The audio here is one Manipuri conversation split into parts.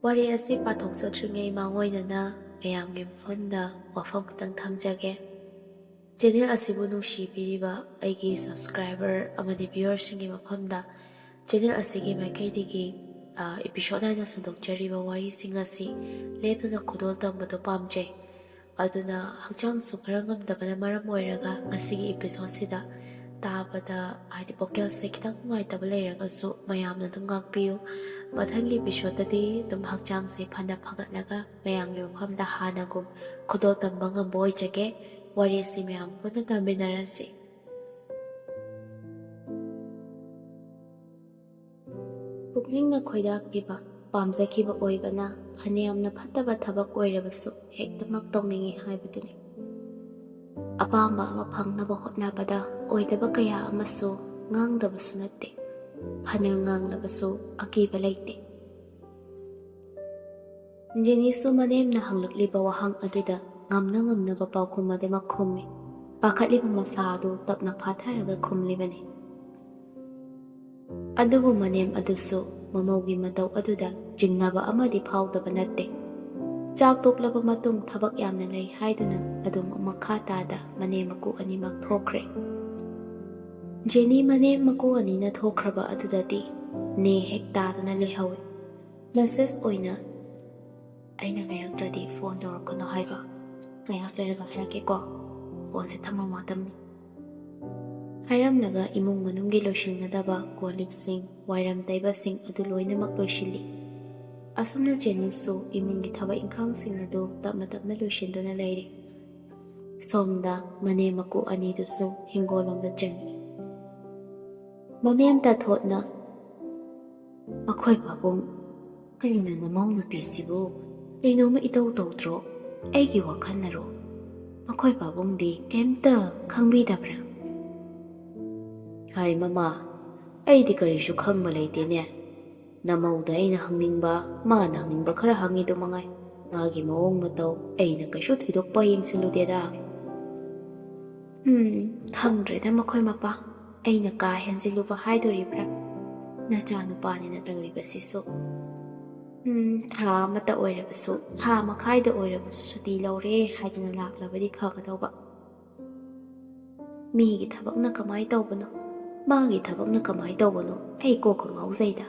ꯋꯥꯔꯤ ꯑꯁꯤ ꯄꯥꯊꯣꯛꯆꯗ꯭ꯔꯤꯉꯩ ꯃꯥꯡꯑꯣꯏꯅꯅ ꯃꯌꯥꯝꯒꯤ ꯃꯐꯝꯗ ꯋꯥꯐꯝ ꯈꯤꯇꯪ ꯊꯝꯖꯒꯦ꯫ ꯆꯦꯅꯦꯜ ꯑꯁꯤꯕꯨ ꯅꯨꯡꯁꯤꯕꯤꯔꯤꯕ ꯑꯩꯒꯤ ꯁꯕꯁꯀ꯭ꯔꯥꯏꯕꯔ ꯑꯃꯗꯤ ꯚ꯭ꯌꯨꯋꯔꯁꯤꯡꯒꯤ ꯃꯐꯝꯗ ꯆꯦꯅꯦꯜ ꯑꯁꯤꯒꯤ ꯃꯥꯏꯀꯩꯗꯒꯤ ꯏꯄꯤꯁꯣꯗ ꯅꯥꯏꯅ ꯁꯟꯗꯣꯛꯆꯔꯤꯕ ꯋꯥꯔꯤꯁꯤꯡ ꯑꯁꯤ ꯂꯦꯞꯇꯅ ꯈꯨꯗꯣꯜ ꯇꯝꯕꯗꯣ ꯄꯥꯝꯖꯩ꯫ ꯑꯗꯨꯅ ꯍꯛꯆꯥꯡꯁꯨ ꯈꯔ ꯉꯝꯗꯕꯅ ꯃꯔꯝ ꯑꯣꯏꯔꯒ ꯉꯁꯤꯒꯤ ꯏꯄꯤꯁꯣꯗꯁꯤꯗ ꯇꯥꯕꯗ ꯍꯥꯏꯗꯤ ꯚꯣꯀꯦꯜꯁꯦ ꯈꯤꯇꯪ ꯅꯨꯡꯉꯥꯏꯇꯕ ꯂꯩꯔꯒꯁꯨ ꯃꯌꯥꯝꯅ ꯑꯗꯨꯝ ꯉꯥꯛꯄꯤꯌꯨ꯫ ꯃꯊꯪꯒꯤ ꯏꯄꯤꯁꯣꯗꯇꯗꯤ ꯑꯗꯨꯝ ꯍꯛꯆꯥꯡꯁꯦ ꯐꯅ ꯐꯒꯠꯂꯒ ꯃꯌꯥꯝꯒꯤ ꯃꯐꯝꯗ ꯍꯥꯟꯅꯒꯨꯝ ꯈꯨꯗꯣꯜ ꯇꯝꯕ ꯉꯝꯕ ꯑꯣꯏꯖꯒꯦ꯫ ꯋꯥꯔꯤ ꯑꯁꯤ ꯃꯌꯥꯝ ꯄꯨꯟꯅ ꯇꯥꯃꯤꯟꯅꯔꯁꯤ꯫ ꯄꯨꯛꯅꯤꯡꯅ ꯈꯣꯏꯗꯥꯈꯤꯕ ꯄꯥꯝꯖꯈꯤꯕ ꯑꯣꯏꯕꯅ ꯐꯅꯌꯥꯝꯅ ꯐꯠꯇꯕ ꯊꯕꯛ ꯑꯣꯏꯔꯕꯁꯨ ꯍꯦꯛꯇꯃꯛ ꯇꯧꯅꯤꯡꯏ ꯍꯥꯏꯕꯗꯨꯅꯤ꯫ ꯑꯄꯥꯝꯕ ꯑꯃ ꯐꯪꯅꯕ ꯍꯣꯠꯅꯕꯗ ꯑꯣꯏꯗꯕ ꯀꯌꯥ ꯑꯃꯁꯨ ꯉꯥꯡꯗꯕꯁꯨ ꯅꯠꯇꯦ, ꯐꯅ ꯉꯥꯡꯂꯕꯁꯨ ꯑꯀꯤꯕ ꯂꯩꯇꯦ꯫ ꯖꯦꯅꯤꯁꯨ ꯃꯅꯦꯝꯅ ꯍꯪꯂꯛꯂꯤꯕ ꯋꯥꯍꯪ ꯑꯗꯨꯗ ꯉꯝꯅ ꯉꯝꯅꯕ ꯄꯥꯎꯈꯨꯝ ꯑꯗꯨꯃꯛ ꯈꯨꯝꯃꯤ꯫ ꯄꯥꯈꯠꯂꯤꯕ ꯃꯁꯥ ꯑꯗꯨ ꯇꯞꯅ ꯐꯥꯊꯔꯒ ꯈꯨꯝꯂꯤꯕꯅꯤ꯫ ꯑꯗꯨꯕꯨ ꯃꯅꯦꯝ ꯑꯗꯨꯁꯨ ꯃꯃꯧꯒꯤ ꯃꯇꯧ ꯑꯗꯨꯗ ꯆꯤꯡꯅꯕ ꯑꯃꯗꯤ ꯐꯥꯎꯗꯕ ꯅꯠꯇꯦ꯫ ꯆꯥꯛ ꯇꯣꯛꯂꯕ ꯃꯇꯨꯡ ꯊꯕꯛ ꯌꯥꯝꯅ ꯂꯩ ꯍꯥꯏꯗꯨꯅ ꯑꯗꯨꯝ ꯃꯈꯥ ꯇꯥꯗ ꯃꯅꯦꯝ ꯃꯀꯨ ꯑꯅꯤꯃꯛ ꯊꯣꯛꯈ꯭ꯔꯦ꯫ ꯖꯦꯅꯤ ꯃꯅꯦꯝ ꯃꯀꯨ ꯑꯅꯤꯅ ꯊꯣꯛꯈ꯭ꯔꯕ ꯑꯗꯨꯗꯗꯤ ꯅꯦ ꯍꯦꯛ ꯇꯥꯗꯨꯅ ꯂꯩꯍꯧꯏ꯫ ꯃꯦꯁꯦꯖ ꯑꯣꯏꯅ "ꯑꯩꯅ ꯂꯩꯔꯛꯇ꯭ꯔꯗꯤ ꯐꯣꯟ ꯇꯧꯔꯛꯀꯅꯣ ꯍꯥꯏꯕ, ꯉꯥꯏꯍꯥꯛ ꯂꯩꯔꯒ ꯍꯥꯏꯔꯛꯀꯦꯀꯣ, ꯐꯣꯟꯁꯦ ꯊꯝꯕ ꯃꯇꯝꯅꯤ" ꯍꯥꯏꯔꯝꯂꯒ ꯏꯃꯨꯡ ꯃꯅꯨꯡꯒꯤ ꯂꯣꯏꯁꯤꯟꯒꯗꯕ ꯀꯣꯜ-ꯂꯤꯛꯁꯤꯡ, ꯋꯥꯏꯔꯝ ꯇꯩꯕꯁꯤꯡ ꯑꯗꯨ ꯂꯣꯏꯅꯃꯛ ꯂꯣꯏꯁꯤꯜꯂꯤ꯫ ꯑꯁꯨꯝꯅ ꯖꯦꯅꯤꯁꯨ ꯏꯃꯨꯡꯒꯤ ꯊꯕꯛ ꯏꯪꯈꯥꯡꯁꯤꯡ ꯑꯗꯨ ꯇꯞꯅ ꯇꯞꯅ ꯂꯣꯏꯁꯤꯟꯗꯨꯅ ꯂꯩꯔꯤ꯫ ꯁꯣꯝꯗ ꯃꯅꯦꯝ ꯃꯀꯨ ꯑꯅꯤꯗꯨꯁꯨ ꯍꯤꯡꯒꯣꯜꯂꯣꯝꯗ ꯆꯪꯏ꯫ ꯃꯅꯦꯝ ꯇꯥꯊꯣꯠꯅ "ꯑꯩꯈꯣꯏ ꯄꯥꯕꯨꯡ, ꯀꯔꯤꯅꯣ ꯅꯃꯧ ꯅꯨꯄꯤꯁꯤꯕꯨ ꯀꯩꯅꯣꯝꯃ ꯏꯇꯧ ꯇꯧꯗ꯭ꯔꯣ? ꯑꯩꯒꯤ ꯋꯥꯈꯜꯅꯔꯣ? ꯑꯩꯈꯣꯏ ꯄꯥꯕꯨꯡꯗꯤ ꯀꯩꯝꯇ ꯈꯪꯕꯤꯗꯕ꯭ꯔꯥ?" "ꯍꯥꯏ ꯃꯃꯥ, ꯑꯩꯗꯤ ꯀꯔꯤꯁꯨ ꯈꯪꯕ ꯂꯩꯇꯦꯅꯦ꯫ ꯅꯃꯧꯗ ꯑꯩꯅ ꯍꯪꯅꯤꯡꯕ, ꯃꯥꯅ ꯍꯪꯅꯤꯡꯕ ꯈꯔ ꯍꯪꯉꯤꯗꯨ ꯃꯉꯥꯏ꯫ ꯃꯥꯒꯤ ꯃꯑꯣꯡ ꯃꯇꯧ ꯑꯩꯅ ꯀꯩꯁꯨ ꯊꯣꯏꯗꯣꯛꯄ ꯌꯦꯡꯁꯤꯜꯂꯨꯗꯦꯗ." "ꯈꯪꯗ꯭ꯔꯦꯗ ꯃꯈꯣꯏ ꯃꯄꯥ, ꯑꯩꯅ ꯀꯥ ꯍꯦꯟꯖꯤꯜꯂꯨꯕ ꯍꯥꯏꯗꯣꯔꯤꯕ꯭ꯔꯥ? ꯅꯆꯥꯅꯨꯄꯥꯅꯤꯅ ꯇꯧꯔꯤꯕꯁꯤꯁꯨ꯫ ꯊꯥ ꯑꯃꯇ ꯑꯣꯏꯔꯕꯁꯨ, ꯊꯥ ꯃꯈꯥꯏꯗ ꯑꯣꯏꯔꯕꯁꯨ ꯁꯨꯇꯤ ꯂꯧꯔꯦ ꯍꯥꯏꯗꯨꯅ ꯂꯥꯛꯂꯕꯗꯤ ꯐꯒꯗꯧꯕ꯫ ꯃꯤꯒꯤ ꯊꯕꯛꯅ ꯀꯃꯥꯏ ꯇꯧꯕꯅꯣ, ꯃꯥꯒꯤ ꯊꯕꯛꯅ ꯀꯃꯥꯏ ꯇꯧꯕꯅꯣ ꯑꯩ ꯀꯣꯛꯀ ꯉꯥꯎꯖꯩꯗ꯫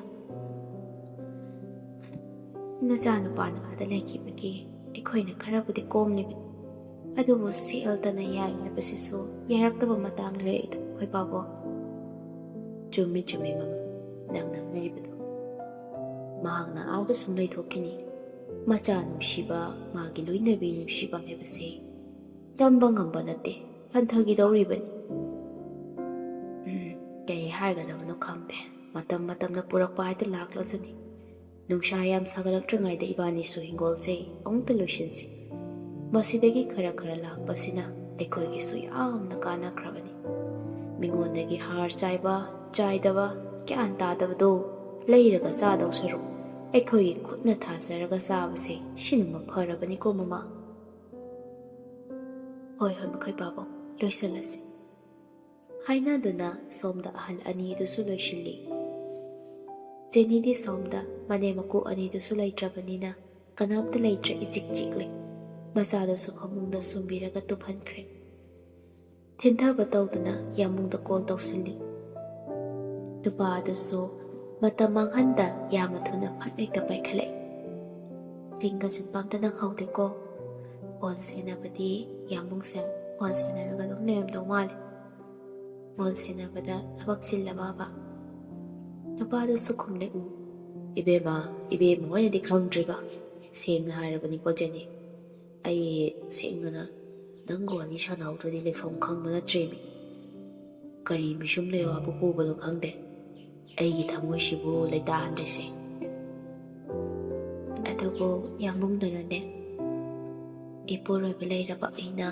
ꯅꯆꯥꯅꯨꯄꯥꯅ ꯑꯥꯗ ꯂꯩꯈꯤꯕꯒꯤ ꯑꯩꯈꯣꯏꯅ ꯈꯔꯕꯨꯗꯤ ꯀꯣꯝꯂꯤꯕꯅꯤ, ꯑꯗꯨꯕꯨ ꯁꯦꯜꯇꯅ ꯌꯥꯏ ꯍꯥꯏꯕꯁꯤꯁꯨ ꯌꯥꯔꯛꯇꯕ ꯃꯇꯥꯡ ꯂꯩꯔꯛꯏꯗ ꯑꯩꯈꯣꯏ ꯄꯥꯕꯨꯡ." "ꯆꯨꯝꯃꯤ ꯆꯨꯝꯃꯤ ꯃꯃꯥ, ꯅꯪꯅ ꯍꯥꯏꯔꯤꯕꯗꯣ꯫ ꯃꯍꯥꯛꯅ ꯑꯥꯗ ꯁꯨꯝ ꯂꯩꯊꯣꯛꯈꯤꯅꯤ꯫ ꯃꯆꯥ ꯅꯨꯡꯁꯤꯕ, ꯃꯥꯒꯤ ꯂꯣꯏꯅꯕꯤ ꯅꯨꯡꯁꯤꯕ ꯍꯥꯏꯕꯁꯦ ꯇꯝꯕ ꯉꯝꯕ ꯅꯠꯇꯦ, ꯍꯟꯊꯈꯤꯗꯧꯔꯤꯕꯅꯤ꯫ ꯀꯩ ꯍꯥꯏꯒꯗꯕꯅꯣ ꯈꯪꯗꯦ, ꯃꯇꯝ ꯃꯇꯝꯅ ꯄꯨꯔꯛꯄ ꯍꯥꯏꯗꯨ ꯂꯥꯛꯂꯖꯅꯤ꯫ ꯅꯨꯡꯁꯥ ꯌꯥꯝ ꯁꯥꯒꯠꯂꯛꯇ꯭ꯔꯤꯉꯩꯗ ꯏꯕꯥꯅꯤꯁꯨ ꯍꯤꯡꯒꯣꯜꯁꯦ ꯑꯃꯨꯛꯇ ꯂꯣꯏꯁꯤꯟꯁꯤ꯫ ꯃꯁꯤꯗꯒꯤ ꯈꯔ ꯈꯔ ꯂꯥꯛꯄꯁꯤꯅ ꯑꯩꯈꯣꯏꯒꯤꯁꯨ ꯌꯥꯝꯅ ꯀꯥꯟꯅꯈ꯭ꯔꯕꯅꯤ꯫ ꯃꯤꯉꯣꯟꯗꯒꯤ ꯍꯥꯔ ꯆꯥꯏꯕ ꯆꯥꯏꯗꯕ ꯒ꯭ꯌꯥꯟ ꯇꯥꯗꯕꯗꯣ ꯂꯩꯔꯒ ꯆꯥꯗꯧ ꯁꯔꯨꯛ ꯑꯩꯈꯣꯏꯒꯤ ꯈꯨꯠꯅ ꯊꯥꯖꯔꯒ ꯆꯥꯕꯁꯦ ꯁꯤꯅ ꯐꯔꯕꯅꯤꯀꯣ ꯃꯃꯥ." "ꯍꯣꯏ ꯍꯣꯏ ꯃꯈꯣꯏ ꯄꯥꯕꯨꯡ, ꯂꯣꯏꯁꯤꯜꯂꯁꯤ" ꯍꯥꯏꯅꯗꯨꯅ ꯁꯣꯝꯗ ꯑꯍꯜ ꯑꯅꯤꯗꯨꯁꯨ ꯂꯣꯏꯁꯤꯜꯂꯤ꯫ ꯖꯦꯅꯤꯗꯤ ꯁꯣꯝꯗ ꯃꯅꯦꯝ ꯃꯀꯨ ꯑꯅꯤꯗꯨꯁꯨ ꯂꯩꯇ꯭ꯔꯕꯅꯤꯅ ꯀꯅꯥꯝꯇ ꯂꯩꯇ꯭ꯔꯦ, ꯏꯆꯤꯛ ꯆꯤꯛꯂꯤ꯫ ꯃꯆꯥꯗꯨꯁꯨ ꯐꯃꯨꯡꯗ ꯁꯨꯝꯕꯤꯔꯒ ꯇꯨꯝꯍꯟꯈ꯭ꯔꯦ꯫ ꯊꯤꯟꯊꯕ ꯇꯧꯗꯨꯅ ꯌꯥꯝꯕꯨꯡꯗ ꯀꯣꯜ ꯇꯧꯁꯤꯜꯂꯤ꯫ ꯅꯨꯄꯥ ꯑꯗꯨꯁꯨ ꯃꯇꯝ ꯃꯥꯡꯍꯟꯗ ꯌꯥꯝꯅ ꯊꯨꯅ ꯐꯠ ꯍꯦꯛꯇ ꯄꯥꯏꯈꯠꯂꯛꯏ꯫ "ꯔꯤꯡꯒ ꯆꯠꯄ ꯑꯝꯇ ꯅꯪꯍꯧꯗꯦꯀꯣ? ꯐꯣꯟ ꯁꯦꯟꯅꯕꯗꯤ ꯌꯥꯝꯕꯨꯡꯁꯦ ꯐꯣꯟ ꯁꯦꯟꯅꯔꯒ ꯑꯗꯨꯝ ꯂꯩꯔꯝꯗꯧ ꯃꯥꯜꯂꯤ꯫ ꯐꯣꯟ ꯁꯦꯟꯅꯕꯗ ꯊꯕꯛ ꯆꯤꯜꯂꯕꯕ?" ꯅꯨꯄꯥꯗꯨꯁꯨ ꯈꯨꯝꯂꯦ, "ꯏꯕꯦꯝꯃ, ꯏꯕꯦꯝꯃ ꯍꯣꯏꯅꯗꯤ ꯈꯪꯗ꯭ꯔꯤꯕ? ꯁꯦꯡꯅ ꯍꯥꯏꯔꯕꯅꯤꯀꯣ ꯖꯦꯅꯤ, ꯑꯩ ꯁꯦꯡꯅ ꯅꯪꯒ ꯋꯥꯔꯤ ꯁꯥꯟꯅꯍꯧꯗ꯭ꯔꯗꯤ ꯂꯩꯐꯝ ꯈꯪꯕ ꯅꯠꯇ꯭ꯔꯦꯃꯤ꯫ ꯀꯔꯤ ꯃꯤꯁꯨꯝ ꯂꯩꯋꯥꯕꯨ ꯄꯨꯕꯅꯣ ꯈꯪꯗꯦ, ꯑꯩꯒꯤ ꯊꯃꯣꯏꯁꯤꯕꯨ ꯂꯩꯇꯥꯍꯟꯗ꯭ꯔꯤꯁꯦ꯫ ꯑꯗꯨꯕꯨ ꯌꯥꯝꯕꯨꯡꯗꯨꯅꯅꯦ, ꯏꯄꯨꯔꯣꯏꯕ ꯂꯩꯔꯕ ꯑꯩꯅ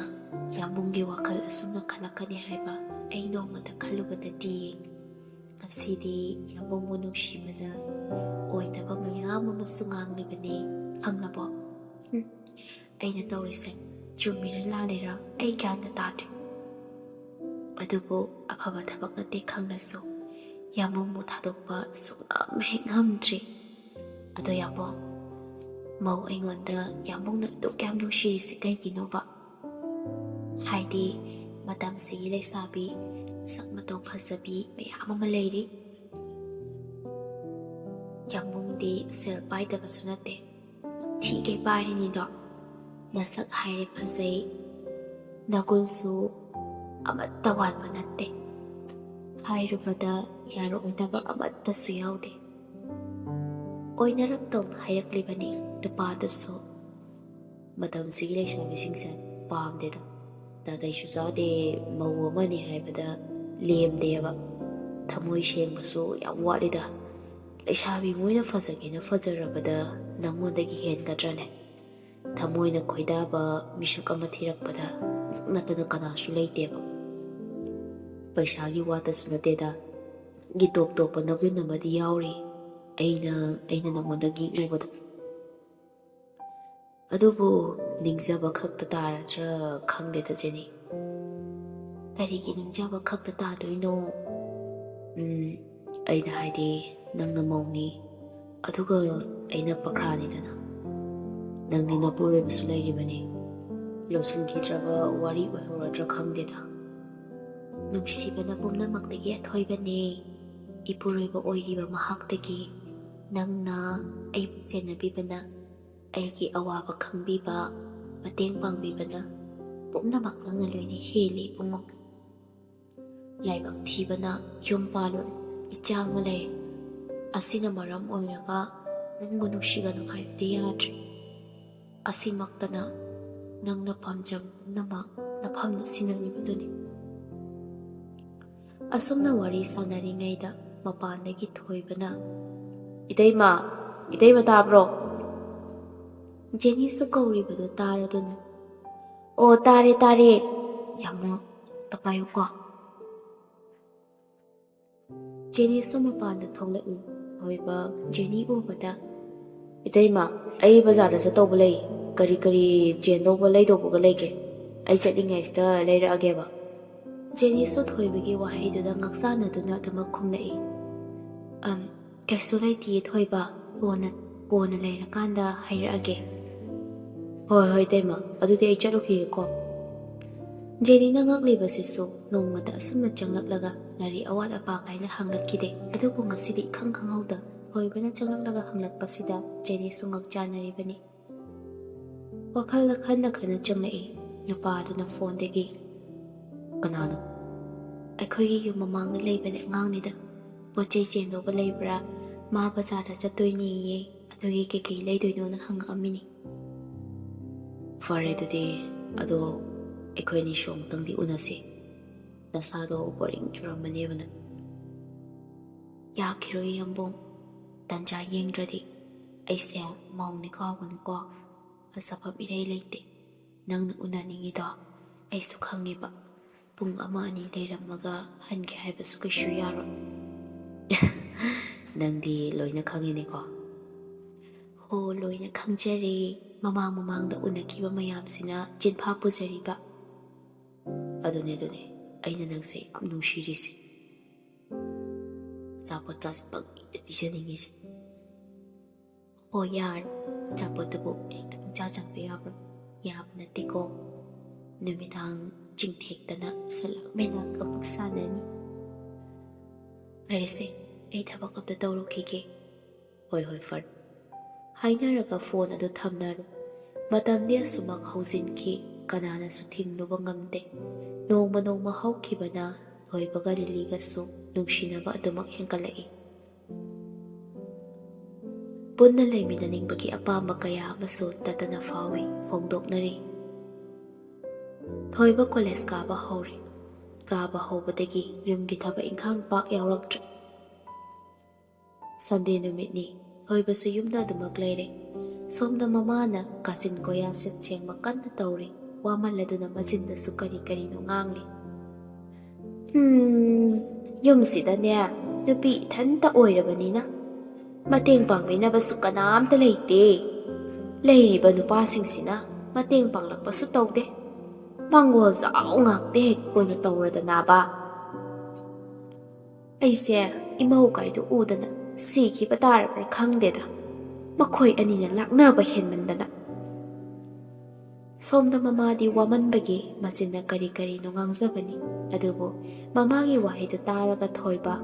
ꯌꯥꯝꯕꯨꯡꯒꯤ ꯋꯥꯈꯜ ꯑꯁꯨꯝꯅ ꯈꯜꯂꯛꯀꯅꯤ ꯍꯥꯏꯕ ꯑꯩ ꯅꯣꯡꯃꯇ ꯈꯜꯂꯨꯕꯅꯗꯤꯌꯦ꯫ ꯉꯁꯤꯗꯤ ꯌꯥꯝꯕꯨꯡꯕꯨ ꯅꯨꯡꯁꯤꯕꯗ ꯑꯣꯏꯗꯕ ꯃꯌꯥꯝ ꯑꯃꯁꯨ ꯉꯥꯡꯂꯤꯕꯅꯤ, ꯈꯪꯂꯕꯣ? ꯑꯩꯅ ꯇꯧꯔꯤꯁꯦ ꯆꯨꯝꯃꯤꯔ ꯂꯥꯜꯂꯤꯔ ꯑꯩ ꯒ꯭ꯌꯥꯟꯒ ꯇꯥꯗ꯭ꯔꯤ꯫ ꯑꯗꯨꯕꯨ ꯑꯐꯕ ꯊꯕꯛ ꯅꯠꯇꯦ ꯈꯪꯂꯁꯨ ꯌꯥꯝꯕꯨꯡꯕꯨ ꯊꯥꯗꯣꯛꯄ ꯁꯨꯡꯉꯝ ꯍꯦꯛ ꯉꯝꯗ꯭ꯔꯤ꯫ ꯑꯗꯣ ꯌꯥꯝꯕꯨꯡ, ꯃꯧ ꯑꯩꯉꯣꯟꯗ ꯌꯥꯝꯕꯨꯡꯅ ꯑꯗꯨꯛ ꯌꯥꯝ ꯅꯨꯡꯁꯤꯔꯤꯁꯤ ꯀꯩꯒꯤꯅꯣꯕ? ꯍꯥꯏꯗꯤ ꯃꯇꯝꯁꯤꯒꯤ ꯂꯩꯁꯥꯕꯤ ꯁꯛ ꯃꯇꯧ ꯐꯖꯕꯤ ꯃꯌꯥꯝ ꯑꯃ ꯂꯩꯔꯤ. ꯌꯥꯝꯕꯨꯡꯗꯤ ꯁꯦꯜ ꯄꯥꯏꯗꯕꯁꯨ ꯅꯠꯇꯦ, ꯊꯤꯒꯩ ꯄꯥꯏꯔꯤꯅꯤꯗꯣ. ꯅꯁꯛ ꯍꯥꯏꯔꯦ ꯐꯖꯩ, ꯅꯒꯨꯟꯁꯨ ꯑꯃꯠꯇ ꯋꯥꯠꯄ ꯅꯠꯇꯦ. ꯍꯥꯏꯔꯨꯕꯗ ꯌꯥꯔꯛꯑꯣꯏꯗꯕ ꯑꯃꯠꯇꯁꯨ ꯌꯥꯎꯗꯦ. ꯑꯣꯏꯅꯔꯛꯇꯧ ꯍꯥꯏꯔꯛꯂꯤꯕꯅꯤ ꯅꯨꯄꯥꯗꯨꯁꯨ. ꯃꯇꯝꯁꯤꯒꯤ ꯂꯩꯁꯥꯕꯤꯁꯤꯡꯁꯦ ꯄꯥꯝꯗꯦꯗ. ꯅꯥꯇꯩꯁꯨ ꯆꯥꯗꯦ, ꯃꯧ ꯑꯃꯅꯤ ꯍꯥꯏꯕꯗ ꯂꯦꯝꯗꯦꯕ. ꯊꯃꯣꯏ ꯁꯦꯡꯕꯁꯨ ꯌꯥꯝ ꯋꯥꯠꯂꯤꯗ. ꯂꯩꯁꯥꯕꯤ ꯃꯣꯏꯅ ꯐꯖꯒꯦꯅ ꯐꯖꯔꯕꯗ ꯅꯪꯉꯣꯟꯗꯒꯤ ꯍꯦꯟꯒꯗ꯭ꯔꯅꯦ? ꯊꯃꯣꯏꯅ ꯈꯣꯏꯗꯥꯕ ꯃꯤꯁꯛ ꯑꯃ ꯊꯤꯔꯛꯄꯗ ꯅꯠꯇꯅ ꯀꯅꯥꯁꯨ ꯂꯩꯇꯦꯕ. ꯄꯩꯁꯥꯒꯤ ꯋꯥꯇꯁꯨ ꯅꯠꯇꯦꯗ, ꯒꯤꯇꯣꯞ ꯇꯣꯞꯄ ꯅꯒꯨꯟ ꯑꯃꯗꯤ ꯌꯥꯎꯔꯤ ꯑꯩꯅ ꯅꯉꯣꯟꯗꯒꯤ ꯎꯕꯗ. ꯑꯗꯨꯕꯨ ꯅꯤꯡꯖꯕ ꯈꯛꯇ ꯇꯥꯔꯗ꯭ꯔꯥ ꯈꯪꯗꯦꯗ ꯖꯦꯅꯤ. ꯀꯔꯤꯒꯤ ꯅꯤꯡꯖꯕ ꯈꯛꯇ ꯇꯥꯗꯣꯏꯅꯣ? ꯑꯩꯅ ꯍꯥꯏꯗꯤ ꯅꯪꯅ ꯃꯧꯅꯤ, ꯑꯗꯨꯒ ꯑꯩꯅ ꯄꯈ꯭ꯔꯥꯅꯤꯗꯅ. ꯅꯪꯗꯤ ꯅꯄꯨꯔꯣꯏꯕꯁꯨ ꯂꯩꯔꯤꯕꯅꯤ. ꯂꯣꯠꯁꯤꯟꯈꯤꯗ꯭ꯔꯕ ꯋꯥꯔꯤ ꯑꯣꯏꯍꯧꯔꯗ꯭ꯔꯥ ꯈꯪꯗꯦꯗ. ꯅꯨꯡꯁꯤꯕꯅ ꯄꯨꯝꯅꯃꯛꯇꯒꯤ ꯑꯊꯣꯏꯕꯅꯦ. ꯏꯄꯨꯔꯣꯏꯕ ꯑꯣꯏꯔꯤꯕ ꯃꯍꯥꯛꯇꯒꯤ ꯅꯪꯅ ꯑꯩꯕꯨ ꯁꯦꯟꯅꯕꯤꯕꯅ, ꯑꯩꯒꯤ ꯑꯋꯥꯕ ꯈꯪꯕꯤꯕ, ꯃꯇꯦꯡ ꯄꯥꯡꯕꯤꯕꯅ ꯄꯨꯝꯅꯃꯛ ꯅꯪꯅ ꯂꯣꯏꯅ ꯍꯦꯜꯂꯤ ꯏꯕꯨꯡꯉꯣ. ꯂꯥꯏꯕꯛ ꯊꯤꯕꯅ ꯌꯨꯝ ꯄꯥꯜꯂꯨꯔꯦ, ꯏꯆꯥ ꯑꯃ ꯂꯩ. ꯑꯁꯤꯅ ꯃꯔꯝ ꯑꯣꯏꯔꯒ ꯅꯪꯕꯨ ꯅꯨꯡꯁꯤꯒꯅꯨ ꯍꯥꯏꯕꯗꯤ ꯌꯥꯗ꯭ꯔꯦ. ꯑꯁꯤꯃꯛꯇꯅ ꯅꯪꯅ ꯄꯥꯝꯖꯕ ꯄꯨꯝꯅꯃꯛ ꯅꯐꯝꯗ ꯁꯤꯟꯅꯔꯤꯕꯗꯨꯅꯤ. ꯑꯁꯨꯝꯅ ꯋꯥꯔꯤ ꯁꯥꯟꯅꯔꯤꯉꯩꯗ ꯃꯄꯥꯟꯗꯒꯤ ꯊꯣꯏꯕꯅ, "ꯏꯇꯩꯃ, ꯏꯇꯩꯃ ꯇꯥꯕ꯭ꯔꯣ?" ꯖꯦꯅꯤꯁꯨ ꯀꯧꯔꯤꯕꯗꯨ ꯇꯥꯔꯗꯨꯅ, "ꯑꯣ ꯇꯥꯔꯦ ꯇꯥꯔꯦ, ꯌꯥꯝꯅ ꯇꯄꯥꯏꯌꯨꯀꯣ." ꯖꯦꯅꯤꯁꯨ ꯃꯄꯥꯟꯗ ꯊꯣꯛꯂꯛꯏ. ꯊꯣꯏꯕ ꯖꯦꯅꯤ ꯎꯕꯗ, "ꯏꯇꯩꯃ, ꯑꯩ ꯕꯖꯥꯔꯗ ꯆꯠꯇꯧꯕ ꯂꯩ. ꯀꯔꯤ ꯀꯔꯤ ꯆꯦꯟꯗꯧꯕ ꯂꯩꯗꯧꯕꯒ ꯂꯩꯒꯦ? ꯑꯩ ꯆꯠꯂꯤꯉꯩꯁꯤꯗ ꯂꯩꯔꯛꯑꯒꯦꯕ." ꯖꯦꯅꯤꯁꯨ ꯊꯣꯏꯕꯒꯤ ꯋꯥꯍꯩꯗꯨꯗ ꯉꯛꯆꯥꯅꯗꯨꯅ ꯑꯗꯨꯃꯛ ꯈꯨꯝꯂꯛꯏ. "ꯀꯩꯁꯨ ꯂꯩꯇꯤꯌꯦ ꯊꯣꯏꯕ, ꯀꯣꯟꯅ ꯂꯩꯔꯀꯥꯟꯗ ꯍꯥꯏꯔꯛꯑꯒꯦ." ꯍꯣꯏ ꯏꯇꯩꯃ, ꯑꯗꯨꯗꯤ ꯑꯩ ꯆꯠꯂꯨꯈꯤꯒꯦꯀꯣ." ꯖꯦꯅꯤꯅ ꯉꯛꯂꯤꯕꯁꯤꯁꯨ ꯅꯣꯡꯃꯇ ꯑꯁꯨꯝꯅ ꯆꯪꯂꯛꯂꯒ ꯉꯥꯔꯤ ꯑꯋꯥꯠ ꯑꯄꯥ ꯀꯥꯏꯅ ꯍꯪꯂꯛꯈꯤꯗꯦ. ꯑꯗꯨꯕꯨ ꯉꯁꯤꯗꯤ ꯏꯈꯪ ꯈꯪꯍꯧꯗ ꯊꯣꯏꯕꯅ ꯆꯪꯂꯛꯂꯒ ꯍꯪꯂꯛꯄꯁꯤꯗ ꯖꯦꯅꯤꯁꯨ ꯉꯛꯆꯥꯅꯔꯤꯕꯅꯤ. ꯋꯥꯈꯜꯗ ꯈꯟꯅ ꯆꯪꯂꯛꯏ. ꯅꯨꯄꯥꯗꯨꯅ ꯐꯣꯟꯗꯒꯤ, "ꯀꯅꯥꯅꯣ?" "ꯑꯩꯈꯣꯏꯒꯤ ꯌꯨꯝ ꯃꯃꯥꯡꯗ ꯂꯩꯕꯅꯦ ꯑꯉꯥꯡꯅꯤꯗ. ꯄꯣꯠꯆꯩ ꯆꯦꯟꯗꯧꯕ ꯂꯩꯕ꯭ꯔꯥ? ꯃꯥ ꯕꯖꯥꯔꯗ ꯆꯠꯇꯣꯏꯅꯦꯌꯦ. ꯑꯗꯨꯒꯤ ꯀꯩꯀꯩ ꯂꯩꯗꯣꯏꯅꯣꯅ ꯍꯪꯉꯛꯑꯝꯃꯤꯅꯤ." "ꯐꯔꯦ ꯑꯗꯨꯗꯤ, ꯑꯗꯣ ꯑꯩꯈꯣꯏꯅꯤꯁꯨ ꯑꯃꯨꯛꯇꯪꯗꯤ ꯎꯅꯁꯤ. ꯅꯁꯥꯗꯣ ꯕꯣꯔꯤꯡ ꯆꯨꯔꯝꯃꯅꯦꯕ ꯅꯪ." "ꯌꯥꯈꯤꯔꯣꯏ ꯌꯥꯝꯕꯨꯡ. ꯇꯟꯖꯥ ꯌꯦꯡꯗ꯭ꯔꯗꯤ. ꯑꯩꯁꯦ ꯃꯧꯅꯤ ꯀꯥꯎꯒꯅꯨꯀꯣ. ꯐꯖꯐꯝ ꯏꯔꯩ ꯂꯩꯇꯦ. ꯅꯪꯅ ꯎꯅꯅꯤꯡꯉꯤꯗꯣ ꯑꯩꯁꯨ ꯈꯪꯉꯦꯕ. ꯄꯨꯡ 1-2 ꯂꯩꯔꯝꯃꯒ ꯍꯟꯒꯦ ꯍꯥꯏꯕꯁꯨ ꯀꯩꯁꯨ ꯌꯥꯔꯣꯏ." "ꯅꯪꯗꯤ ꯂꯣꯏꯅ ꯈꯪꯉꯤꯅꯦꯀꯣ." "ꯍꯣ, ꯂꯣꯏꯅ ꯈꯪꯖꯔꯦ. ꯃꯃꯥꯡꯗ ꯎꯅꯈꯤꯕ ꯃꯌꯥꯝꯁꯤꯅ ꯆꯤꯟꯐꯥ ꯄꯨꯖꯔꯤꯕ." ꯑꯗꯨꯅꯦ ꯑꯩꯅ ꯅꯪꯁꯦ ꯌꯥꯝ ꯅꯨꯡꯁꯤꯔꯤꯁꯦ. ꯑꯆꯥꯄꯣꯠꯀꯥꯁꯦ ꯄꯪꯄꯤꯗ ꯄꯤꯖꯅꯤꯡꯉꯤꯁꯦ." "ꯍꯣ ꯌꯥꯔꯦ, ꯑꯆꯥꯄꯣꯠꯇꯨꯕꯨ ꯍꯦꯛꯇ ꯄꯪꯆꯥ ꯆꯥꯕ ꯌꯥꯕ꯭ꯔꯣ? ꯌꯥꯕ ꯅꯠꯇꯦꯀꯣ. ꯅꯨꯃꯤꯗꯥꯡ ꯆꯤꯡꯊꯦꯛꯇꯅ ꯁꯂꯥꯛ ꯃꯦꯂꯥꯛꯀ ꯄꯛꯁꯥꯅꯅꯤ." "ꯐꯔꯦꯁꯦ, ꯑꯩ ꯊꯕꯛ ꯑꯝꯇ ꯇꯧꯔꯨꯈꯤꯒꯦ." ꯍꯣꯏ ꯐꯔꯦ." ꯍꯥꯏꯅꯔꯒ ꯐꯣꯟ ꯑꯗꯨ ꯊꯝꯅꯔꯦ. ꯃꯇꯝꯗꯤ ꯑꯁꯨꯃꯛ ꯍꯧꯖꯤꯟꯈꯤ, ꯀꯅꯥꯅꯁꯨ ꯊꯤꯡꯂꯨꯕ ꯉꯝꯗꯦ. ꯅꯣꯡꯃ ꯍꯧꯈꯤꯕꯅ ꯊꯣꯏꯕꯒ ꯂꯤꯂꯤꯒꯁꯨ ꯅꯨꯡꯁꯤꯅꯕ ꯑꯗꯨꯃꯛ ꯍꯦꯟꯒꯠꯂꯛꯏ. ꯄꯨꯟꯅ ꯂꯩꯃꯤꯟꯅꯅꯤꯡꯕꯒꯤ ꯑꯄꯥꯝꯕ ꯀꯌꯥ ꯑꯃꯁꯨ ꯇꯠꯇꯅ ꯐꯣꯡꯗꯣꯛꯅꯔꯤ. ꯊꯣꯏꯕ ꯀꯣꯂꯦꯖ ꯀꯥꯕ ꯍꯧꯔꯦ. ꯀꯥꯕ ꯍꯧꯕꯗꯒꯤ ꯌꯨꯝꯒꯤ ꯊꯕꯛ ꯏꯪꯈꯥꯡ ꯄꯥꯛ ꯌꯥꯎꯔꯛꯇ꯭ꯔꯦ. ꯁꯟꯗꯦ ꯅꯨꯃꯤꯠꯅꯤ, ꯊꯣꯏꯕꯁꯨ ꯌꯨꯝꯗ ꯑꯗꯨꯃꯛ ꯂꯩꯔꯦ. ꯁꯣꯝꯗ ꯃꯃꯥꯅ ꯀꯥꯆꯤꯟ ꯀꯣꯌꯥ ꯁꯤꯠ ꯁꯦꯡꯕ ꯀꯟꯅ ꯇꯧꯔꯤ. ꯋꯥꯃꯜꯂꯗꯨꯅ ꯃꯆꯤꯟꯗꯁꯨ ꯀꯔꯤꯅꯣ ꯉꯥꯡꯂꯤ. "ꯌꯨꯝꯁꯤꯗꯅꯦ ꯅꯨꯄꯤ ꯏꯊꯟꯇ ꯑꯣꯏꯔꯕꯅꯤꯅ ꯃꯇꯦꯡ ꯄꯥꯡꯕꯤꯅꯕꯁꯨ ꯀꯅꯥꯝꯇ ꯂꯩꯇꯦ. ꯂꯩꯔꯤꯕ ꯅꯨꯄꯥꯁꯤꯡꯁꯤꯅ ꯃꯇꯦꯡ ꯄꯥꯡꯂꯛꯄꯁꯨ ꯇꯧꯗꯦ. ꯃꯥꯡꯒꯣꯜ ꯆꯥꯎ ꯉꯥꯛꯇ ꯍꯦꯛ ꯑꯣꯏꯅ ꯇꯧꯔꯗꯅꯕ. ꯑꯩꯁꯦ ꯏꯃꯧ ꯀꯥꯏꯗꯣ ꯎꯗꯅ ꯁꯤꯈꯤꯕ ꯇꯥꯔꯕ꯭ꯔꯥ ꯈꯪꯗꯦꯗ." ꯃꯈꯣꯏ ꯑꯅꯤꯅ ꯂꯥꯛꯅꯕ ꯍꯦꯟꯃꯟꯗꯅ꯫ ꯁꯣꯝꯗ ꯃꯃꯥꯗꯤ ꯋꯥꯃꯟꯕꯒꯤ ꯃꯆꯤꯟꯅ ꯀꯔꯤ ꯀꯔꯤꯅꯣ ꯉꯥꯡꯖꯕꯅꯤ꯫ ꯑꯗꯨꯕꯨ ꯃꯃꯥꯒꯤ ꯋꯥꯍꯩꯗꯨ ꯇꯥꯔꯒ ꯊꯣꯏꯕ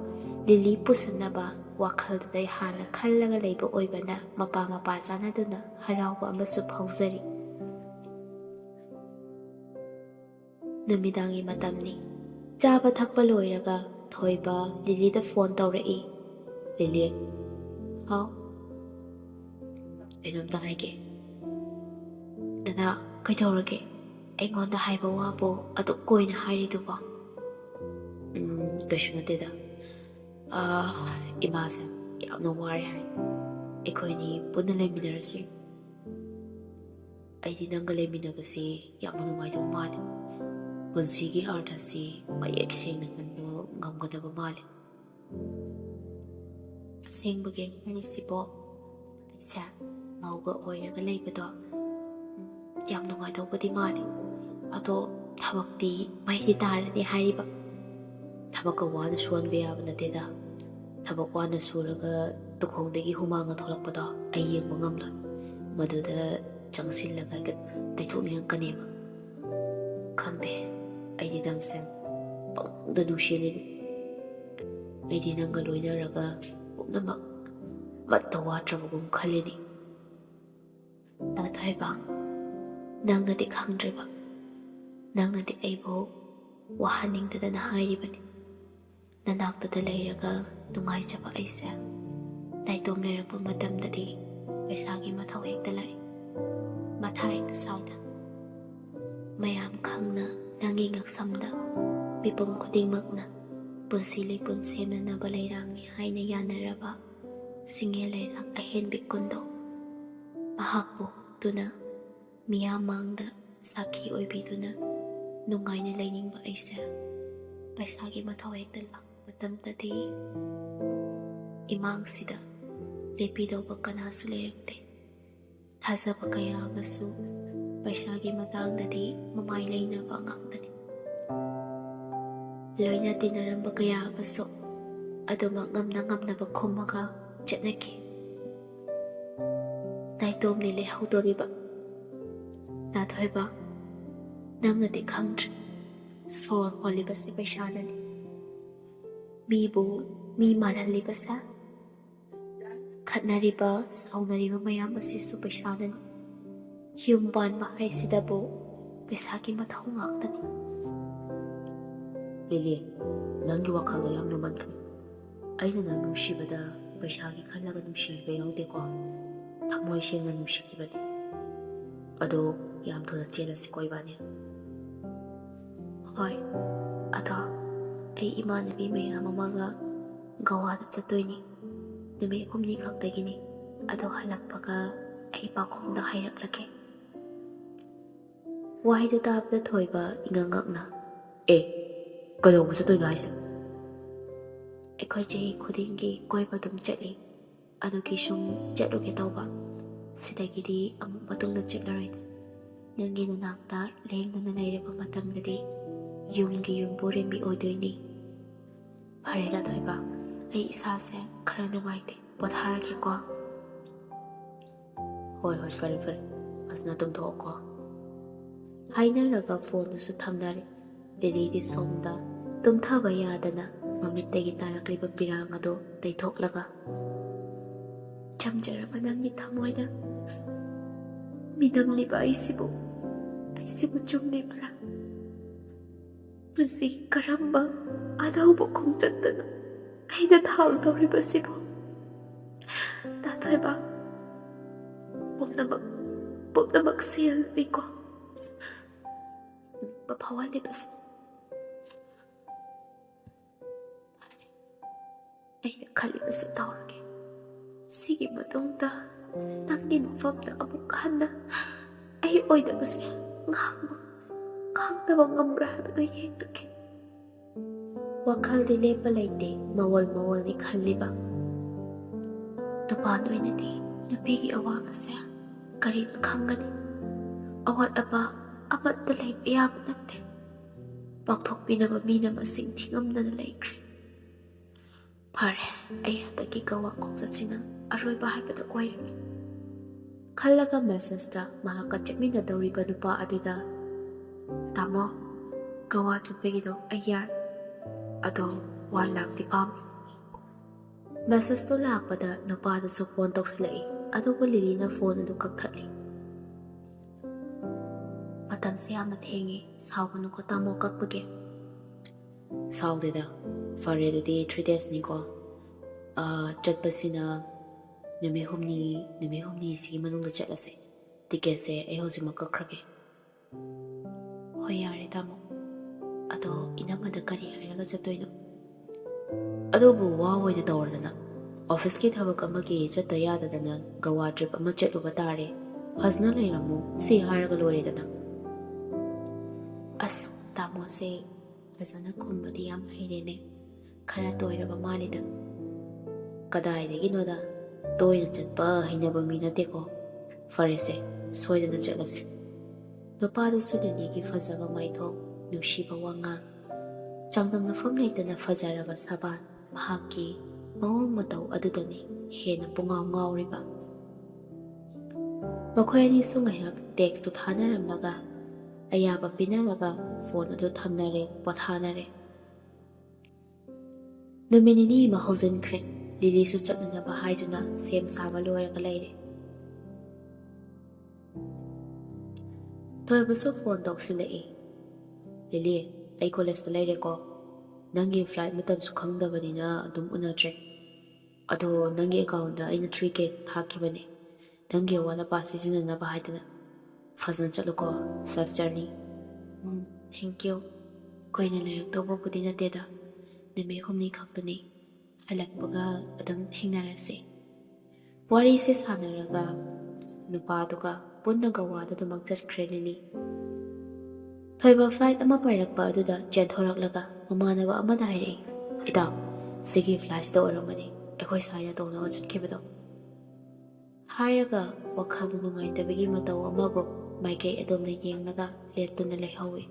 ꯂꯤꯂꯤ ꯄꯨꯁꯟꯅꯕ ꯋꯥꯈꯜꯗꯨꯗ ꯍꯥꯟꯅ ꯈꯜꯂꯒ ꯂꯩꯕ ꯑꯣꯏꯕꯅ ꯃꯄꯥ ꯆꯥꯟꯅꯗꯨꯅ ꯍꯔꯥꯎꯕ ꯑꯃꯁꯨ ꯐꯥꯎꯖꯔꯤ꯫ ꯅꯨꯃꯤꯗꯥꯡꯒꯤ ꯃꯇꯝꯅꯤ꯫ ꯆꯥꯕ ꯊꯛꯄ ꯂꯣꯏꯔꯒ ꯊꯣꯏꯕ ꯂꯤꯂꯤꯗ ꯐꯣꯟ ꯇꯧꯔꯛꯏ꯫ ꯂꯤꯂꯤ, ꯍꯥꯎ, ꯀꯩꯅꯣꯝꯇ ꯍꯥꯏꯒꯦ꯫ ꯅꯅꯥ ꯀꯩꯗꯧꯔꯒꯦ? ꯑꯩꯉꯣꯟꯗ ꯍꯥꯏꯕ ꯋꯥꯕꯨ ꯑꯗꯨꯛ ꯀꯣꯏꯅ ꯍꯥꯏꯔꯤꯗꯨꯕꯣ? ꯀꯩꯁꯨ ꯅꯠꯇꯦꯗ꯫ ꯏꯃꯥꯁꯦ ꯌꯥꯝꯅ ꯋꯥꯔꯦ ꯍꯥꯏ꯫ ꯑꯩꯈꯣꯏꯅꯤ ꯄꯨꯟꯅ ꯂꯩꯃꯤꯟꯅꯔꯁꯤ꯫ ꯑꯩꯗꯤ ꯅꯪꯒ ꯂꯩꯃꯤꯟꯅꯕꯁꯤ ꯌꯥꯝꯅ ꯅꯨꯡꯉꯥꯏꯗꯧ ꯃꯥꯜꯂꯦ꯫ ꯄꯨꯟꯁꯤꯒꯤ ꯑꯥꯔꯊꯁꯤ ꯃꯌꯦꯛ ꯁꯦꯡꯅ ꯈꯟꯕ ꯉꯝꯒꯗꯕ ꯃꯥꯜꯂꯦ꯫ ꯑꯁꯦꯡꯕꯒꯤ ꯍꯥꯏꯔꯤꯁꯤꯕꯣ? ꯑꯩꯁꯦ ꯃꯧꯒ ꯑꯣꯏꯔꯒ ꯂꯩꯕꯗꯣ ꯌꯥꯝ ꯅꯨꯡꯉꯥꯏꯗꯧꯕꯗꯤ ꯃꯥꯜꯂꯦ꯫ ꯑꯗꯣ ꯊꯕꯛꯇꯤ ꯃꯩꯗꯤ ꯇꯥꯔꯅꯤ ꯍꯥꯏꯔꯤꯕ꯫ ꯊꯕꯛꯀ ꯋꯥꯅ ꯁꯨꯍꯟꯕ ꯌꯥꯕ ꯅꯠꯇꯦꯗ꯫ ꯊꯕꯛ ꯋꯥꯅ ꯁꯨꯔꯒ ꯇꯨꯈꯣꯡꯗꯒꯤ ꯍꯨꯃꯥꯡꯒ ꯊꯣꯛꯂꯛꯄꯗꯣ ꯑꯩ ꯌꯦꯡꯕ ꯉꯝꯂꯣꯏ꯫ ꯃꯗꯨꯗ ꯆꯪꯁꯤꯜꯂꯒ ꯇꯩꯊꯣꯛꯅꯤꯡꯉꯛꯀꯅꯦꯕ꯫ ꯈꯪꯗꯦ, ꯑꯩꯗꯤ ꯅꯪꯁꯦ ꯄꯪꯅꯨꯡꯗ ꯅꯨꯡꯁꯤꯔꯤꯅꯤ꯫ ꯑꯩꯗꯤ ꯅꯪꯒ ꯂꯣꯏꯅꯔꯒ ꯄꯨꯝꯅꯃꯛ ꯑꯃꯠꯇ ꯋꯥꯠꯇ꯭ꯔꯕꯒꯨꯝ ꯈꯜꯂꯤꯅꯤ꯫ ꯊꯣꯏꯕ, ꯅꯪꯅꯗꯤ ꯈꯪꯗ꯭ꯔꯤꯕ, ꯅꯪꯅꯗꯤ ꯑꯩꯕꯨ ꯋꯥꯍꯟꯅꯤꯡꯗꯗꯅ ꯍꯥꯏꯔꯤꯕꯅꯤ꯫ ꯅꯅꯥꯛꯇꯗ ꯂꯩꯔꯒ ꯅꯨꯡꯉꯥꯏꯖꯕ ꯑꯩꯁꯦ ꯅꯥꯏꯇꯣꯝ ꯂꯩꯔꯛꯄ ꯃꯇꯝꯗꯗꯤ ꯄꯩꯁꯥꯒꯤ ꯃꯊꯧ ꯍꯦꯛꯇ ꯂꯥꯛꯏ, ꯃꯊꯥ ꯍꯦꯛꯇ ꯁꯥꯏꯗ꯫ ꯃꯌꯥꯝ ꯈꯪꯅ ꯅꯪꯒꯤ ꯉꯛꯁꯝꯗ ꯃꯤꯄꯨꯝ ꯈꯨꯗꯤꯡꯃꯛꯅ ꯄꯨꯟꯁꯤ ꯂꯩꯄꯨꯟ ꯁꯦꯝꯅꯅꯕ ꯂꯩꯔꯥꯡꯅꯤ ꯍꯥꯏꯅ ꯌꯥꯅꯔꯕ ꯁꯤꯡꯉꯦ ꯂꯩꯔꯥꯡ ꯑꯍꯦꯟꯕꯤ ꯀꯨꯟꯗꯣ ꯃꯍꯥꯛꯄꯨ ꯍꯨꯛꯇꯨꯅ ꯃꯤꯌꯥꯝ ꯃꯥꯡꯗ ꯁꯥꯈꯤ ꯑꯣꯏꯕꯤꯗꯨꯅ ꯅꯨꯡꯉꯥꯏꯅ ꯂꯩꯅꯤꯡꯕ ꯑꯩꯁꯦ ꯄꯩꯁꯥꯒꯤ ꯃꯊꯧ ꯍꯦꯛꯇ ꯂꯥꯛꯄ ꯃꯇꯝꯗꯗꯤ ꯏꯃꯥꯡꯁꯤꯗ ꯂꯦꯞꯄꯤꯗꯧꯕ ꯀꯅꯥꯁꯨ ꯂꯩꯔꯛꯇꯦ꯫ ꯊꯥꯖꯕ ꯀꯌꯥ ꯑꯃꯁꯨ ꯄꯩꯁꯥꯒꯤ ꯃꯇꯥꯡꯗꯗꯤ ꯃꯃꯥꯏ ꯂꯩꯅꯕ ꯉꯥꯛꯇꯅꯤ꯫ ꯂꯣꯏꯅ ꯇꯤꯟꯅꯔꯝꯕ ꯀꯌꯥ ꯑꯃꯁꯨ ꯑꯗꯨꯃꯛ ꯉꯝꯅꯕ ꯈꯨꯝꯃꯒ ꯆꯠꯅꯈꯤ꯫ ꯅꯥꯏꯇꯣꯝꯅꯤ ꯂꯩꯍꯧꯗꯣꯔꯤꯕ꯫ ꯊꯣꯏꯕ, ꯅꯪꯅꯗꯤ ꯈꯪꯗ꯭ꯔꯤ, ꯁꯣꯔ ꯍꯣꯜꯂꯤꯕꯁꯤ ꯄꯩꯁꯥꯅꯅꯤ꯫ ꯃꯤꯕꯨ ꯃꯤ ꯃꯥꯜꯍꯜꯂꯤꯕꯁꯦ, ꯈꯠꯅꯔꯤꯕ ꯁꯥꯎꯅꯔꯤꯕ ꯃꯌꯥꯝ ꯑꯁꯤꯁꯨ ꯄꯩꯁꯥꯅꯅꯤ꯫ ꯌꯨꯝ ꯄꯥꯟꯕ ꯍꯥꯏꯁꯤꯗꯕꯨ ꯄꯩꯁꯥꯒꯤ ꯃꯊꯧ ꯉꯥꯛꯇꯅꯤ꯫ ꯂꯤꯂꯤ, ꯅꯪꯒꯤ ꯋꯥꯈꯜꯗꯣ ꯌꯥꯝ ꯂꯨꯃꯟꯈ꯭ꯔꯦ꯫ ꯑꯩꯅ ꯅꯪ ꯅꯨꯡꯁꯤꯕꯗ ꯄꯩꯁꯥꯒꯤ ꯈꯜꯂꯒ ꯅꯨꯡꯁꯤꯕ ꯌꯥꯎꯗꯦꯀꯣ꯫ ꯊꯃꯣꯏ ꯁꯦꯡꯅ ꯅꯨꯡꯁꯤꯈꯤꯕꯅꯤ꯫ ꯑꯗꯣ ꯌꯥꯝ ꯊꯨꯅ ꯆꯦꯜꯂꯁꯤꯀꯣ ꯏꯕꯥꯅꯤ꯫ ꯍꯣꯏ, ꯑꯗꯣ ꯑꯩ ꯏꯃꯥꯟꯅꯕꯤ ꯃꯌꯥꯝ ꯑꯃꯒ ꯒꯋꯥꯗ ꯆꯠꯇꯣꯏꯅꯤ꯫ ꯅꯨꯃꯤꯠ 6ꯅꯤ ꯈꯛꯇꯒꯤꯅꯤ꯫ ꯑꯗꯣ ꯍꯜꯂꯛꯄꯒ ꯑꯩ ꯄꯥꯎꯈꯨꯝꯗ ꯍꯥꯏꯔꯛꯂꯒꯦ꯫ ꯋꯥꯍꯩꯗꯨ ꯇꯥꯕꯗ ꯊꯣꯏꯕ ꯏꯉꯛ ꯉꯛꯅ, ꯀꯩꯗꯧꯕ ꯆꯠꯇꯣꯏꯅꯣ ꯍꯥꯏꯁꯦ? ꯑꯩꯈꯣꯏ ꯆꯍꯤ ꯈꯨꯗꯤꯡꯒꯤ ꯀꯣꯏꯕ ꯑꯗꯨꯝ ꯆꯠꯂꯤ꯫ ꯑꯗꯨꯒꯤ ꯁꯨꯝ ꯆꯠꯂꯨꯒꯦ ꯇꯧꯕ꯫ ꯁꯤꯗꯒꯤꯗꯤ ꯑꯃꯨꯛ ꯃꯇꯨꯡꯗ ꯆꯠꯂꯔꯣꯏꯗ꯫ ꯅꯪꯒꯤ ꯅꯅꯥꯛꯇ ꯂꯦꯡꯗꯅ ꯂꯩꯔꯕ ꯃꯇꯝꯗꯗꯤ ꯌꯨꯝꯒꯤ ꯌꯨꯝꯕꯨꯔꯦꯝꯕꯤ ꯑꯣꯏꯗꯣꯏꯅꯤ꯫ ꯐꯔꯦꯗ ꯊꯣꯏꯕ, ꯑꯩ ꯏꯁꯥꯁꯦ ꯈꯔ ꯅꯨꯡꯉꯥꯏꯇꯦ, ꯄꯣꯊꯥꯔꯒꯦꯀꯣ꯫ ꯍꯣꯏ, ꯐꯔꯦ, ꯐꯖꯅ ꯇꯨꯝꯊꯣꯛꯑꯣꯀꯣ꯫ ꯍꯥꯏꯅꯔꯒ ꯐꯣꯟꯗꯨꯁꯨ ꯊꯝꯅꯔꯦ꯫ ꯂꯤꯂꯤꯗꯤ ꯁꯣꯝꯗ ꯇꯨꯝꯊꯕ ꯌꯥꯗꯅ ꯃꯃꯤꯠꯇꯒꯤ ꯇꯥꯔꯛꯂꯤꯕ ꯄꯤꯔꯥꯡ ꯑꯗꯨ ꯇꯩꯊꯣꯛꯂꯒ, ꯆꯝꯖꯔꯕ ꯅꯪꯒꯤ ꯊꯃꯣꯏꯗ ꯃꯤꯅꯝꯂꯤꯕ ꯑꯩꯁꯤꯕꯨ ꯆꯨꯝꯂꯤꯕ꯭ꯔꯥ? ꯄꯨꯟꯁꯤꯒꯤ ꯀꯔꯝꯕ ꯑꯅꯧꯕ ꯈꯣꯡꯆꯠꯇꯅꯣ ꯑꯩꯅ ꯊꯥꯡ ꯇꯧꯔꯤꯕꯁꯤꯕꯨ? ꯊꯣꯏꯕ, ꯄꯨꯝꯅꯃꯛ ꯁꯦꯜꯅꯤꯀꯣ ꯐꯥꯎꯍꯜꯂꯤꯕꯁꯤ꯫ ꯑꯩꯅ ꯈꯜꯂꯤꯕꯁꯤ ꯇꯧꯔꯒꯦ꯫ ꯁꯤꯒꯤ ꯃꯇꯨꯡꯗ ꯅꯪꯒꯤ ꯃꯐꯝꯗ ꯑꯃꯨꯛ ꯍꯟꯅ ꯑꯩ ꯑꯣꯏꯗꯕꯁꯦ ꯈꯥꯡꯗꯕ ꯉꯝꯕ꯭ꯔꯥ ꯍꯥꯏꯕꯗꯨ ꯌꯦꯡꯂꯒꯦ꯫ ꯋꯥꯈꯜꯗꯤ ꯂꯦꯞꯄ ꯂꯩꯇꯦ, ꯃꯋꯣꯜꯅꯤ ꯈꯜꯂꯤꯕ꯫ ꯅꯨꯄꯥ ꯅꯣꯏꯅꯗꯤ ꯅꯨꯄꯤꯒꯤ ꯑꯋꯥꯕꯁꯦ ꯀꯔꯤꯅ ꯈꯪꯒꯅꯤ? ꯑꯋꯥꯠ ꯑꯄꯥ ꯑꯃꯠꯇ ꯂꯩꯕ ꯌꯥꯕ ꯅꯠꯇꯦ꯫ ꯄꯥꯡꯊꯣꯛꯄꯤꯅꯕ ꯃꯤꯅ ꯃꯁꯤꯡ ꯊꯤꯉꯝꯗꯅ ꯂꯩꯈ꯭ꯔꯦ꯫ ꯐꯔꯦ, ꯑꯩ ꯍꯟꯗꯛꯀꯤ ꯒꯋꯥ ꯈꯣꯡꯆꯠꯁꯤꯅ ꯑꯔꯣꯏꯕ ꯍꯥꯏꯕꯗꯨ ꯑꯣꯏꯔꯒꯦ꯫ ꯈꯜꯂꯒ ꯃꯦꯁꯦꯖꯇ ꯃꯍꯥꯛꯀ ꯆꯠꯃꯤꯟꯅꯗꯧꯔꯤꯕ ꯅꯨꯄꯥ ꯑꯗꯨꯗ ꯇꯥꯃꯣ ꯒꯋꯥ ꯆꯠꯄꯒꯤꯗꯣ ꯑꯩ ꯌꯥꯔꯦ ꯑꯗꯣ 1 ꯂꯥꯈꯇꯤ ꯄꯥꯝꯃꯤ꯫ ꯃꯦꯁꯦꯖꯇꯣ ꯂꯥꯛꯄꯗ ꯅꯨꯄꯥꯗꯨꯁꯨ ꯐꯣꯟ ꯇꯧꯁꯤꯜꯂꯛꯏ ꯑꯗꯨꯕꯨ ꯂꯤꯂꯤꯅ ꯐꯣꯟ ꯑꯗꯨ ꯀꯛꯊꯠꯂꯤ꯫ ꯃꯇꯝꯁꯦ ꯌꯥꯝꯅ ꯊꯦꯡꯉꯦ ꯁꯥꯎꯒꯅꯨꯀꯣ ꯇꯥꯃꯣ ꯀꯛꯄꯒꯤ꯫ ꯁꯥꯎꯗꯦꯗ ꯐꯔꯦ ꯑꯗꯨꯗꯤ 3 daysꯅꯤꯀꯣ ꯆꯠꯄꯁꯤꯅ ꯅꯨꯃꯤꯠ ꯍꯨꯝꯅꯤꯁꯤꯒꯤ ꯃꯅꯨꯡꯗ ꯆꯠꯂꯁꯦ ꯇꯤꯀꯦꯠꯁꯦ ꯑꯩ ꯍꯧꯖꯤꯛꯃꯛ ꯀꯛꯈ꯭ꯔꯒꯦ꯫ ꯍꯣꯏ ꯌꯥꯔꯦ ꯇꯥꯃꯣ ꯑꯗꯣ ꯏꯅꯝꯃꯗ ꯀꯔꯤ ꯍꯥꯏꯔꯒ ꯆꯠꯇꯣꯏꯅꯣ? ꯑꯗꯨꯕꯨ ꯋꯥ ꯑꯣꯏꯅ ꯇꯧꯔꯗꯅ ꯑꯣꯐꯤꯁꯀꯤ ꯊꯕꯛ ꯑꯃꯒꯤ ꯆꯠꯇ ꯌꯥꯗꯗꯅ ꯒꯋꯥ ꯇ꯭ꯔꯤꯞ ꯑꯃ ꯆꯠꯂꯨꯕ ꯇꯥꯔꯦ ꯐꯖꯅ ꯂꯩꯔꯝꯃꯨ ꯁꯤ ꯍꯥꯏꯔꯒ ꯂꯣꯏꯔꯦꯗꯅ꯫ ꯑꯁ ꯇꯥꯃꯣꯁꯦ ꯐꯖꯅ ꯈꯨꯝꯕꯗꯤ ꯌꯥꯝ ꯍꯩꯔꯦꯅꯦ ꯈꯔ ꯇꯣꯏꯔꯕ ꯃꯥꯜꯂꯤꯗ꯫ ꯀꯗꯥꯏꯗꯒꯤꯅꯣꯗ ꯇꯣꯏꯅ ꯆꯠꯄ ꯍꯩꯅꯕ ꯃꯤ ꯅꯠꯇꯦꯀꯣ꯫ ꯐꯔꯦꯁꯦ ꯁꯣꯏꯗꯅ ꯆꯠꯂꯁꯤ꯫ ꯅꯨꯄꯥꯗꯨꯁꯨ ꯂꯤꯂꯤꯒꯤ ꯐꯖꯕ ꯃꯥꯏꯊꯣꯡ ꯅꯨꯡꯁꯤꯕ ꯋꯥꯉꯥꯡ ꯆꯥꯡꯗꯝꯅꯐꯝ ꯂꯩꯇꯅ ꯐꯖꯔꯕ ꯁꯕꯥꯟ ꯃꯍꯥꯛꯀꯤ ꯃꯑꯣꯡ ꯃꯇꯧ ꯑꯗꯨꯗꯅꯤ ꯍꯦꯟꯅ ꯄꯨꯡꯉꯥꯎ ꯉꯥꯎꯔꯤꯕ꯫ ꯃꯈꯣꯏ ꯑꯅꯤꯁꯨ ꯉꯥꯏꯍꯥꯛ ꯇꯦꯛꯁꯇꯨ ꯊꯥꯅꯔꯝꯂꯒ ꯑꯌꯥꯕ ꯄꯤꯅꯔꯒ ꯐꯣꯟ ꯑꯗꯨ ꯊꯝꯅꯔꯦ ꯄꯣꯊꯥꯅꯔꯦ꯫ ꯅꯨꯃꯤꯠ 2 ꯑꯃ ꯍꯧꯖꯤꯟꯈ꯭ꯔꯦ ꯂꯤꯂꯤꯁꯨ ꯆꯠꯅꯅꯕ ꯍꯥꯏꯗꯨꯅ ꯁꯦꯝ ꯁꯥꯕ ꯂꯣꯏꯔꯒ ꯂꯩꯔꯦ꯫ ꯊꯣꯏꯕꯁꯨ ꯐꯣꯟ ꯇꯧꯁꯤꯜꯂꯛꯏ꯫ ꯂꯤꯂꯤ ꯑꯩ ꯀꯣꯂꯦꯖꯇ ꯂꯩꯔꯦꯀꯣ ꯅꯪꯒꯤ ꯐ꯭ꯂꯥꯏꯠ ꯃꯇꯝꯁꯨ ꯈꯪꯗꯕꯅꯤꯅ ꯑꯗꯨꯝ ꯎꯅꯗ꯭ꯔꯦ ꯑꯗꯣ ꯅꯪꯒꯤ ꯑꯦꯀꯥꯎꯟꯗ ꯑꯩꯅ 3K ꯊꯥꯈꯤꯕꯅꯦ ꯅꯪꯒꯤ ꯑꯋꯥꯠ ꯑꯄꯥ ꯁꯤꯖꯤꯟꯅꯅꯕ ꯍꯥꯏꯗꯅ ꯐꯖꯅ ꯆꯠꯂꯨꯀꯣ ꯁꯦꯐ ꯖꯔꯅꯤ꯫ ꯊꯦꯡꯛ ꯌꯨ ꯀꯨꯏꯅ ꯂꯩꯔꯛꯇꯧꯕꯕꯨꯗꯤ ꯅꯠꯇꯦꯗ ꯅꯨꯃꯤꯠ 2 ꯈꯛꯇꯅꯤ ꯍꯜꯂꯛꯄꯒ ꯑꯗꯨꯝ ꯊꯦꯡꯅꯔꯁꯤ꯫ ꯋꯥꯔꯤꯁꯦ ꯁꯥꯟꯅꯔꯒ ꯅꯨꯄꯥꯗꯨꯒ ꯄꯨꯟꯅ ꯒꯋꯥꯗ ꯑꯗꯨꯃꯛ ꯆꯠꯈ꯭ꯔꯦ ꯂꯤꯂꯤ꯫ ꯊꯣꯏꯕ ꯐ꯭ꯂꯥꯏꯠ ꯑꯃ ꯄꯥꯏꯔꯛꯄ ꯑꯗꯨꯗ ꯆꯦꯟꯊꯣꯔꯛꯂꯒ ꯃꯃꯥꯟꯅꯕ ꯑꯃꯗ ꯍꯥꯏꯔꯛꯏ ꯏꯇꯥꯎ ꯁꯤꯒꯤ ꯐ꯭ꯂꯥꯏꯠꯁꯤꯗ ꯑꯣꯏꯔꯝꯒꯅꯤ ꯑꯩꯈꯣꯏ ꯁꯥꯏꯅ ꯇꯣꯡꯉꯒ ꯆꯠꯈꯤꯕꯗꯣ꯫ ꯍꯥꯏꯔꯒ ꯋꯥꯈꯜꯗ ꯅꯨꯡꯉꯥꯏꯇꯕꯒꯤ ꯃꯇꯧ ꯑꯃꯕꯨ ꯃꯥꯏꯀꯩ ꯑꯗꯣꯝꯗ ꯌꯦꯡꯂꯒ ꯂꯦꯞꯇꯨꯅ ꯂꯩꯍꯧꯏ꯫